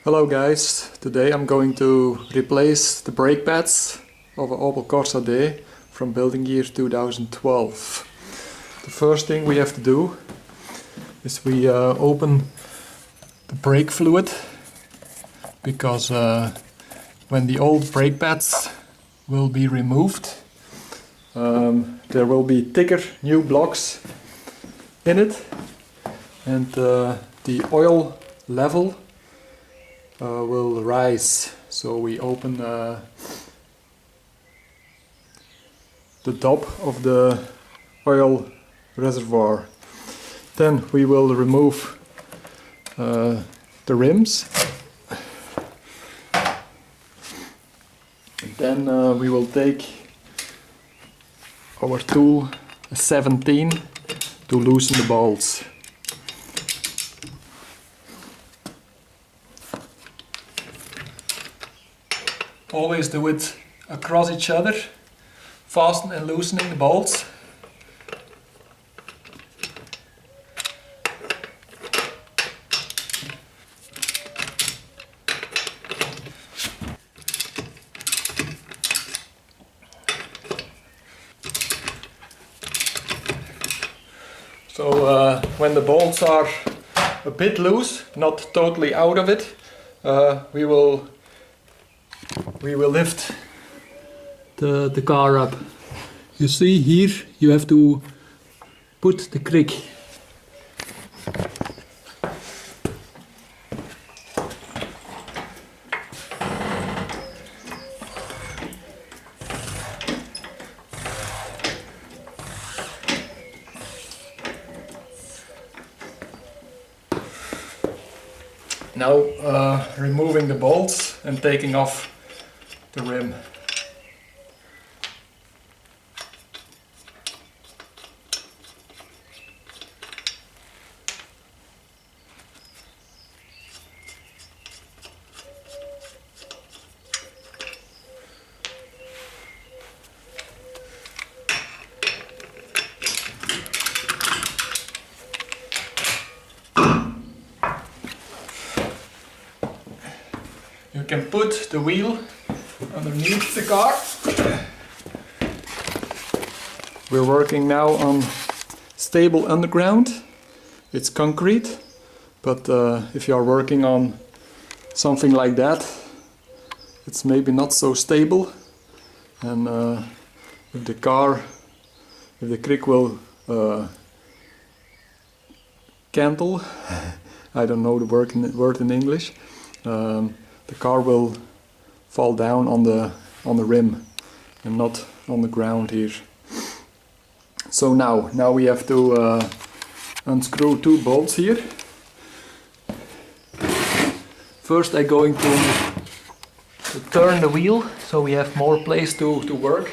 Hello guys, today I'm going to replace the brake pads of an Opel Corsa D from building year 2012. The first thing we have to do is we open the brake fluid, because when the old brake pads will be removed, there will be thicker new blocks in it, and the oil level will rise. So we open the top of the oil reservoir. Then we will remove the rims. Then we will take our tool, a 17, to loosen the bolts. Always do it across each other, fasten and loosening the bolts. So when the bolts are a bit loose, not totally out of it, we will lift the car up. You see here you have to put the crick. Now removing the bolts and taking off the rim. You can put the wheel underneath the car. We're working now on stable underground. It's concrete, but if you are working on something like that, it's maybe not so stable, and if the crick will cantle, I don't know the word in English, the car will fall down on the rim and not on the ground here. So now we have to unscrew two bolts here. First I'm going to turn the wheel so we have more place to work.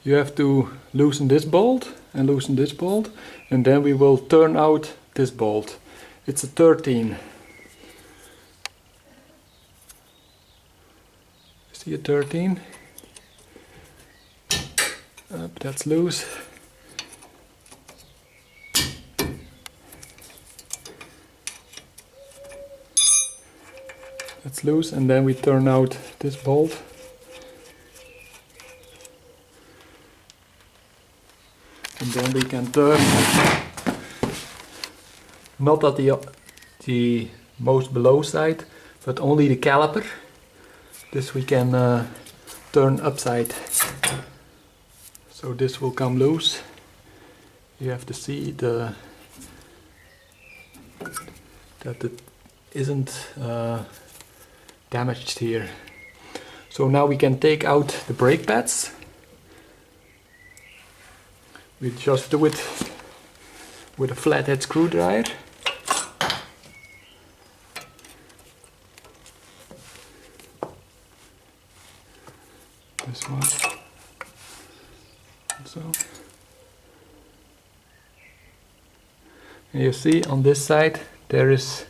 You have to loosen this bolt and loosen this bolt, and then we will turn out this bolt. It's a 13. See a 13? That's loose. That's loose, and then we turn out this bolt. And then we can turn, not at the most below side, but only the caliper. This we can turn upside. So this will come loose. You have to see that it isn't damaged here. So now we can take out the brake pads. We just do it with a flathead screwdriver. This one. So. And you see on this side there is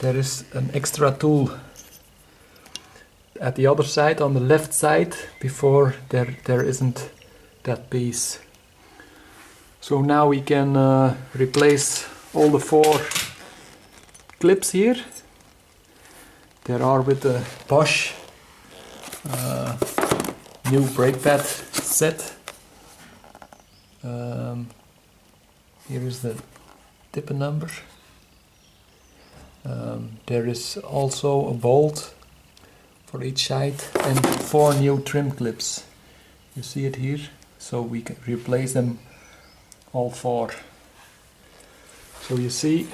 an extra tool. at the other side, on the left side, before there isn't that piece. So now we can replace all the 4 clips here. There are with the Bosch new brake pad set. Here is the tipper number. There is also a bolt for each side and 4 new trim clips. You see it here, so we can replace them all 4. So you see,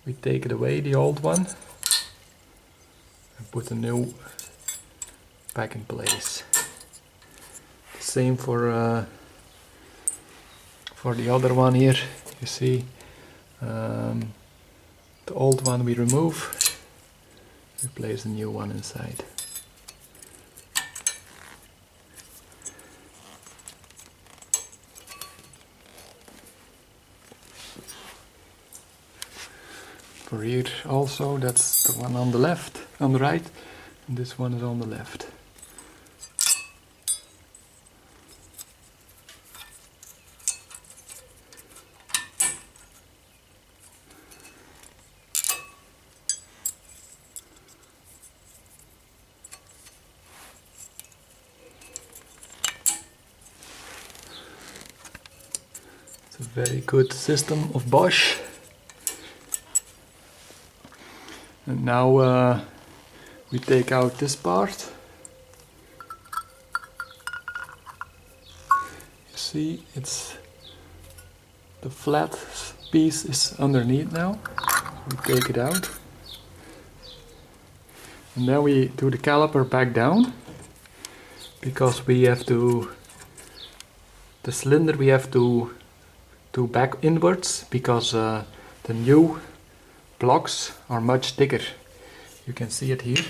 we take it away, the old one, and put the new back in place. Same for the other one here. You see, the old one we remove, replace the new one inside. For here also, that's the one on the left, on the right, and this one is on the left. It's a very good system of Bosch. And now we take out this part. You see, it's the flat piece is underneath now. We take it out. And then we do the caliper back down, because we have to, the cylinder we have to back inwards, because the new blocks are much thicker. You can see it here.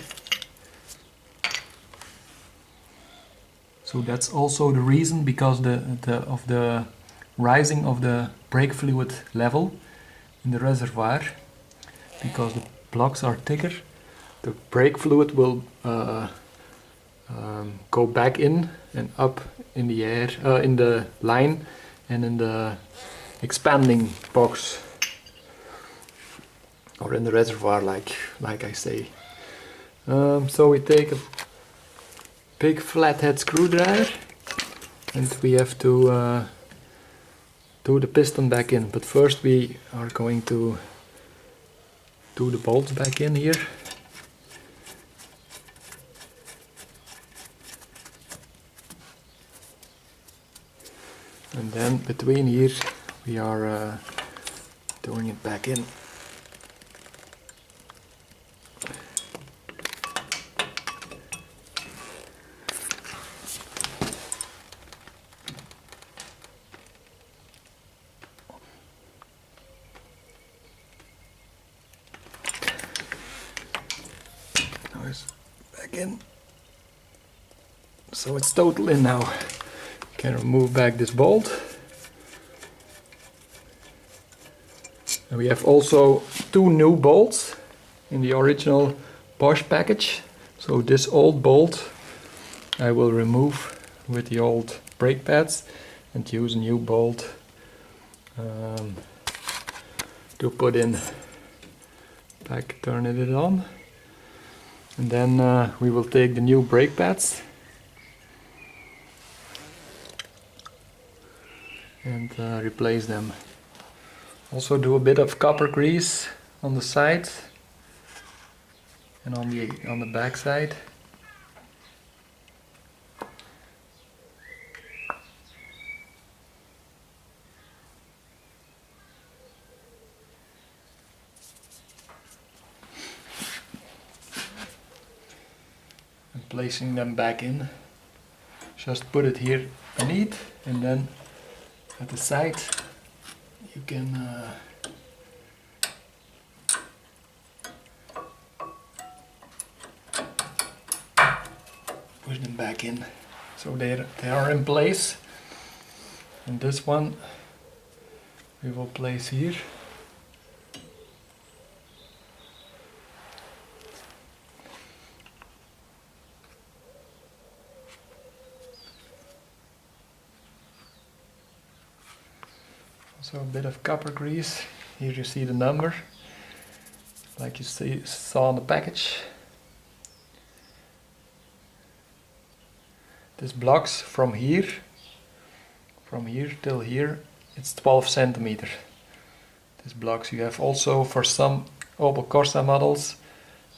So that's also the reason, because of the rising of the brake fluid level in the reservoir. Because the blocks are thicker, the brake fluid will go back in and up in the air, in the line and in the expanding box, or in the reservoir, like I say. So we take a big flathead screwdriver and we have to do the piston back in. But first we are going to do the bolts back in here. And then between here we are doing it back in. Now it's back in. So it's total in now. Can remove back this bolt. And we have also 2 new bolts in the original Bosch package. So this old bolt I will remove with the old brake pads and use a new bolt to put in. Back, turn it on. And then we will take the new brake pads and replace them. Also do a bit of copper grease on the side and on the back side. And placing them back in. Just put it here beneath, and then at the side you can push them back in. So they are in place. And this one we will place here. Also a bit of copper grease. Here you see the number, like you saw on the package. This blocks from here till here, it's 12 centimeters. This blocks. You have also for some Opel Corsa models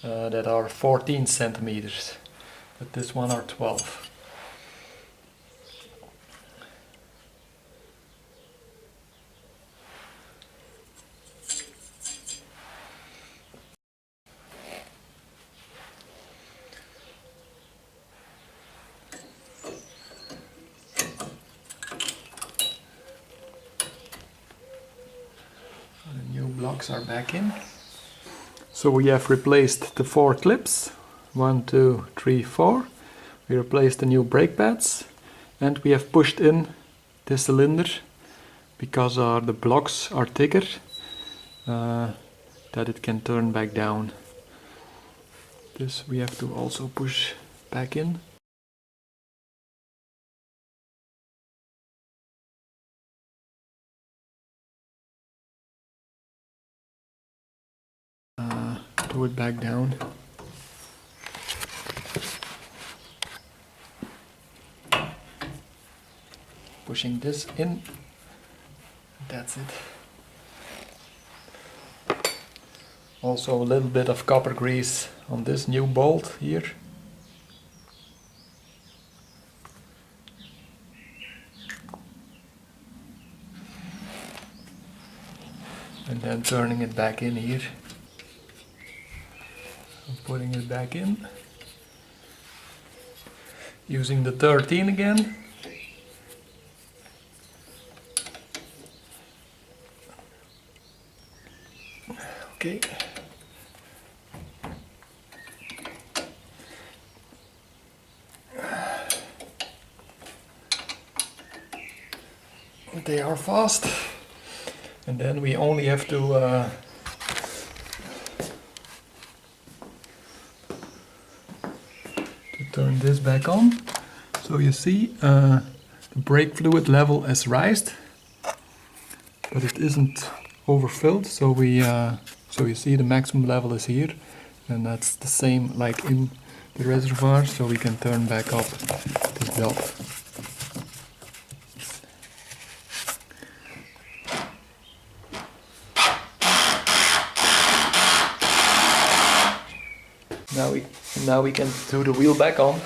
that are 14 centimeters, but this one are 12. The new blocks are back in. So we have replaced the 4 clips, 1, 2, 3, 4. We replaced the new brake pads, and we have pushed in the cylinder because the blocks are thicker, that it can turn back down. This we have to also push back in. Do it back down. Pushing this in. That's it. Also a little bit of copper grease on this new bolt here. And then turning it back in here. Putting it back in, using the 13 again. Okay. They are fast, and then we only have to turn this back on. So you see the brake fluid level has risen, but it isn't overfilled. So so you see the maximum level is here, and that's the same like in the reservoir. So we can turn back up this belt. Now we can do the wheel back on.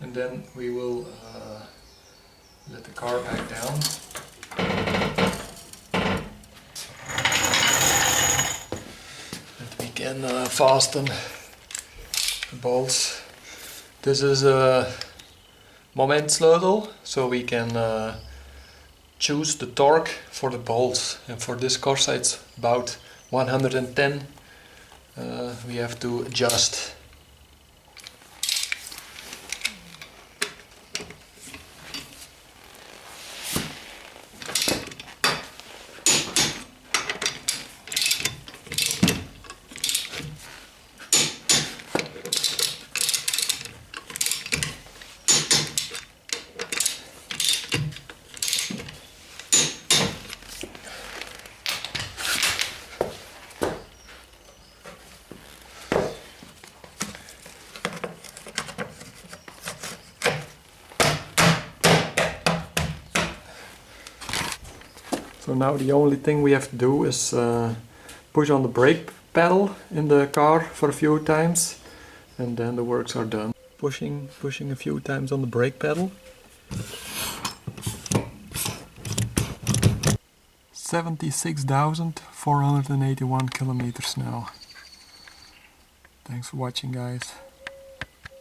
And then we will let the car back down. And we can fasten the bolts. This is a momentsleutel, so we can choose the torque for the bolts. And for this Corsa it's about 110. We have to adjust. So now the only thing we have to do is push on the brake pedal in the car for a few times, and then the works are done. Pushing a few times on the brake pedal. 76,481 kilometers now. Thanks for watching, guys.